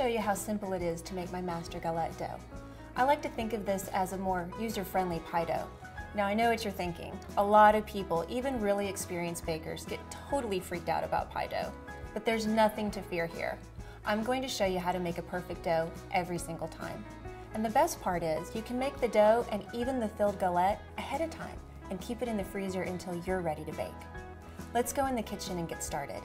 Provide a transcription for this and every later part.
you how simple it is to make my master galette dough. I like to think of this as a more user-friendly pie dough. Now I know what you're thinking. A lot of people, even really experienced bakers, get totally freaked out about pie dough. But there's nothing to fear here. I'm going to show you how to make a perfect dough every single time. And the best part is you can make the dough and even the filled galette ahead of time and keep it in the freezer until you're ready to bake. Let's go in the kitchen and get started.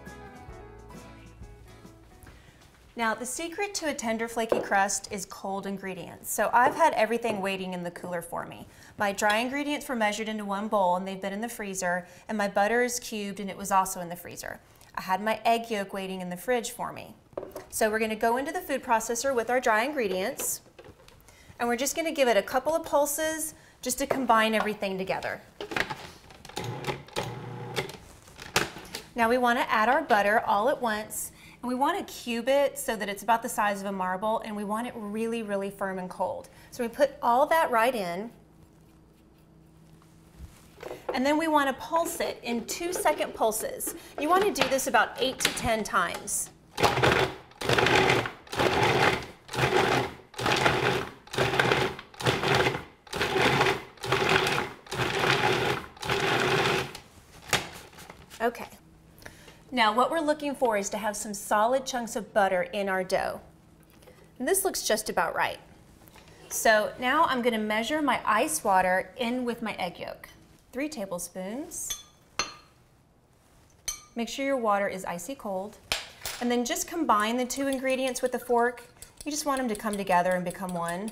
Now, the secret to a tender, flaky crust is cold ingredients. So I've had everything waiting in the cooler for me. My dry ingredients were measured into one bowl and they've been in the freezer, and my butter is cubed and it was also in the freezer. I had my egg yolk waiting in the fridge for me. So we're gonna go into the food processor with our dry ingredients, and we're just gonna give it a couple of pulses just to combine everything together. Now we wanna add our butter all at once. And we want to cube it so that it's about the size of a marble, and we want it really, really firm and cold. So we put all that right in, and then we want to pulse it in 2-second pulses. You want to do this about 8 to 10 times. Okay. Now what we're looking for is to have some solid chunks of butter in our dough. And this looks just about right. So now I'm going to measure my ice water in with my egg yolk. 3 tablespoons. Make sure your water is icy cold. And then just combine the 2 ingredients with a fork. You just want them to come together and become one.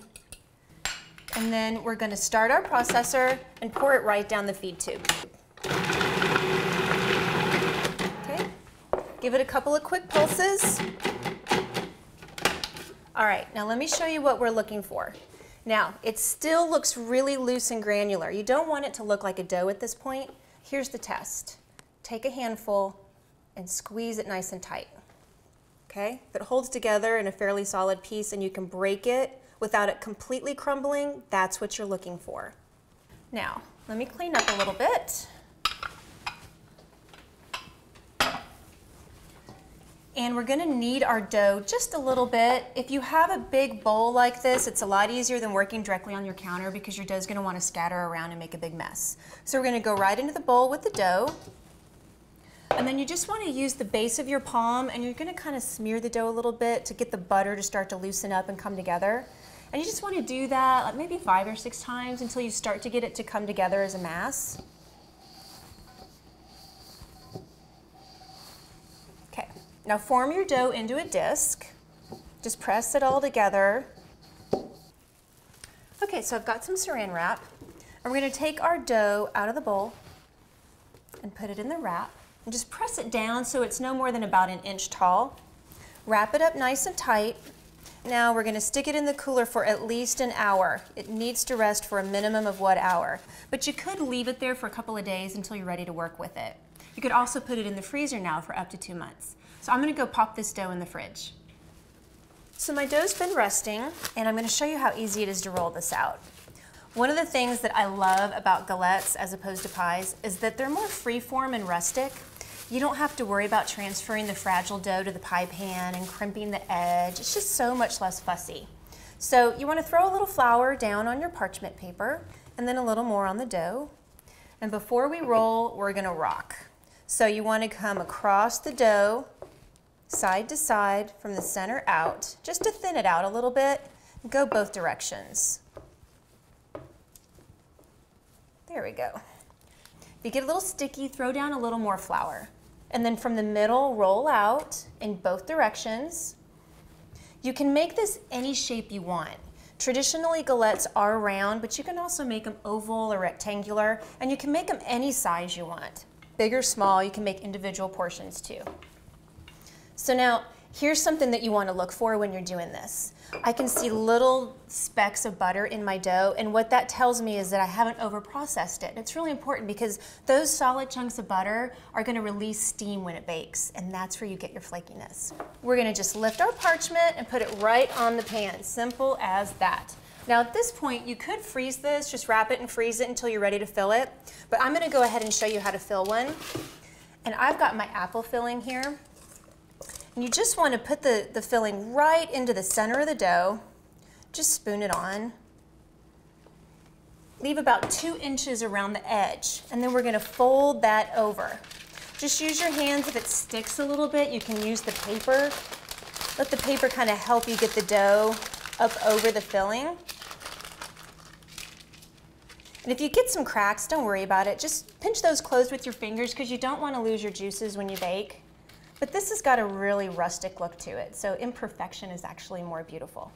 And then we're going to start our processor and pour it right down the feed tube. Give it a couple of quick pulses. All right, now let me show you what we're looking for. Now, it still looks really loose and granular. You don't want it to look like a dough at this point. Here's the test. Take a handful and squeeze it nice and tight. Okay? If it holds together in a fairly solid piece and you can break it without it completely crumbling, that's what you're looking for. Now, let me clean up a little bit. And we're gonna knead our dough just a little bit. If you have a big bowl like this, it's a lot easier than working directly on your counter because your dough's gonna wanna scatter around and make a big mess. So we're gonna go right into the bowl with the dough. And then you just wanna use the base of your palm, and you're gonna kind of smear the dough a little bit to get the butter to start to loosen up and come together. And you just wanna do that like maybe 5 or 6 times until you start to get it to come together as a mass. Now form your dough into a disc. Just press it all together. Okay, so I've got some saran wrap. And we're going to take our dough out of the bowl and put it in the wrap. And just press it down so it's no more than about 1 inch tall. Wrap it up nice and tight. Now we're going to stick it in the cooler for at least an hour. It needs to rest for a minimum of 1 hour. But you could leave it there for a couple of days until you're ready to work with it. You could also put it in the freezer now for up to 2 months. So I'm going to go pop this dough in the fridge. So my dough's been resting, and I'm going to show you how easy it is to roll this out. One of the things that I love about galettes as opposed to pies is that they're more free-form and rustic. You don't have to worry about transferring the fragile dough to the pie pan and crimping the edge. It's just so much less fussy. So you want to throw a little flour down on your parchment paper and then a little more on the dough. And before we roll, we're going to rock. So you want to come across the dough, side to side from the center out, just to thin it out a little bit, and go both directions. There we go. If you get a little sticky, throw down a little more flour. And then from the middle, roll out in both directions. You can make this any shape you want. Traditionally, galettes are round, but you can also make them oval or rectangular, and you can make them any size you want. Big or small, you can make individual portions too. So now, here's something that you want to look for when you're doing this. I can see little specks of butter in my dough, and what that tells me is that I haven't overprocessed it. And it's really important because those solid chunks of butter are going to release steam when it bakes, and that's where you get your flakiness. We're going to just lift our parchment and put it right on the pan. Simple as that. Now at this point, you could freeze this, just wrap it and freeze it until you're ready to fill it. But I'm going to go ahead and show you how to fill one. And I've got my apple filling here. And you just want to put the filling right into the center of the dough. Just spoon it on. Leave about 2 inches around the edge, and then we're going to fold that over. Just use your hands. If it sticks a little bit, you can use the paper. Let the paper kind of help you get the dough up over the filling. And if you get some cracks, don't worry about it. Just pinch those closed with your fingers because you don't want to lose your juices when you bake. But this has got a really rustic look to it, so imperfection is actually more beautiful.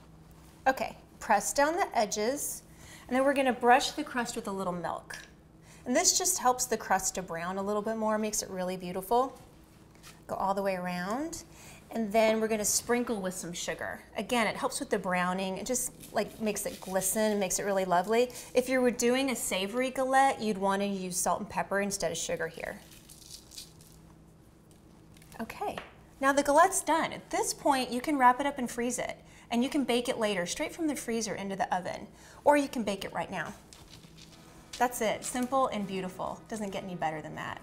Okay, press down the edges, and then we're going to brush the crust with a little milk. And this just helps the crust to brown a little bit more, makes it really beautiful. Go all the way around. And then we're going to sprinkle with some sugar. Again, it helps with the browning. It just like makes it glisten and makes it really lovely. If you were doing a savory galette, you'd want to use salt and pepper instead of sugar here. Okay, now the galette's done. At this point, you can wrap it up and freeze it. And you can bake it later, straight from the freezer into the oven. Or you can bake it right now. That's it, simple and beautiful. Doesn't get any better than that.